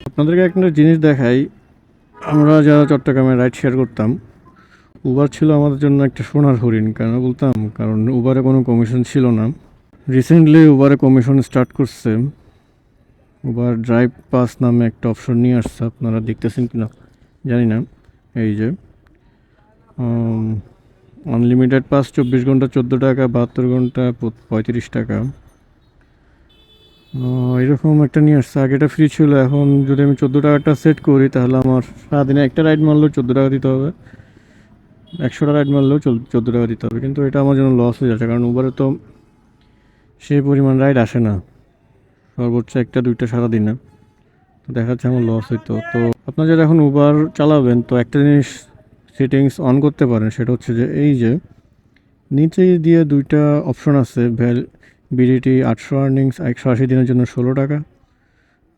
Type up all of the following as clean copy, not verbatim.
আপনাদেরকে একটা জিনিস দেখাই। আমরা যারা চট্টগ্রামে রাইড শেয়ার করতাম, উবার ছিল আমাদের জন্য একটা সোনার হরিণ। কেন বলতাম? কারণ উবারে কোনো কমিশন ছিল না। রিসেন্টলি উবারে কমিশন স্টার্ট করছে। উবার ড্রাইভ পাস নামে একটা অপশন নিয়ে আসছে, আপনারা দেখতেছেন কি না জানি না। এই যে আনলিমিটেড পাস 24 ঘন্টা 14 টাকা, 72 ঘন্টা 35 টাকা, এরকম একটা নিয়ে আসছে। আগে এটা ফ্রি ছিল, এখন যদি আমি 14 টাকাটা সেট করি তাহলে আমার সারাদিনে একটা রাইড মারলেও 14 টাকা দিতে হবে, 100টা রাইড মারলেও 14 টাকা দিতে হবে। কিন্তু এটা আমার জন্য লস হয়ে যাচ্ছে, কারণ উবারে তো সেই পরিমাণ রাইড আসে না, সর্বোচ্চ একটা দুইটা সারাদিনে। তো দেখা যাচ্ছে আমার লস হইতো। তো আপনারা যারা এখন উবার চালাবেন, তো একটা জিনিস সেটিংস অন করতে পারেন, সেটা হচ্ছে যে এই যে নিচে দিয়ে দুইটা অপশন আছে, বিডিটি 800 আর্নিংস 180 দিনের জন্য 16 টাকা,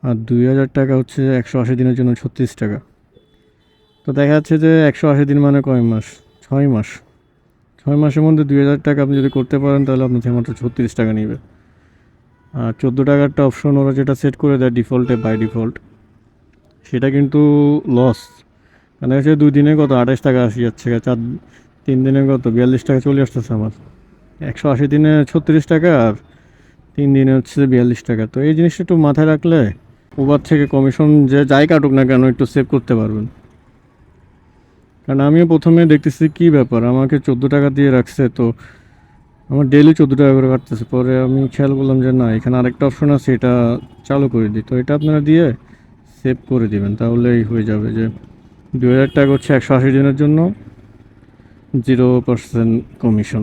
আর 2000 টাকা হচ্ছে 180 দিনের জন্য 36 টাকা। তো দেখা যাচ্ছে যে 180 দিন মানে কয় মাস? 6 মাস। 6 মাসের মধ্যে 2000 টাকা আপনি যদি করতে পারেন তাহলে আপনার থেকে মাত্র 36 টাকা নিবে। আর 14 টাকারটা অপশন ওরা যেটা সেট করে দেয় ডিফল্টে, বাই ডিফল্ট, সেটা কিন্তু লস। মানে হচ্ছে 2 দিনে কত 28 টাকা আসি যাচ্ছে, 3 দিনে কত 42 টাকা চলে আসতেছে আমার। 180 দিনে 36 টাকা, আর 3 দিনে হচ্ছে 42 টাকা। তো এই জিনিসটা একটু মাথায় রাখলে উবার থেকে কমিশন যে যাই কাটুক না কেন একটু সেভ করতে পারবেন। কারণ আমিও প্রথমে দেখতেছি কী ব্যাপার, আমাকে 14 টাকা দিয়ে রাখছে, তো আমার ডেইলি 14 টাকা করে কাটতেছে। পরে আমি খেয়াল করলাম যে না, এখানে আরেকটা অপশন আছে, এটা চালু করে দিই। তো এটা আপনারা দিয়ে সেভ করে দিবেন, তাহলেই হয়ে যাবে যে 2000 টাকা হচ্ছে 180 দিনের জন্য 0% কমিশন।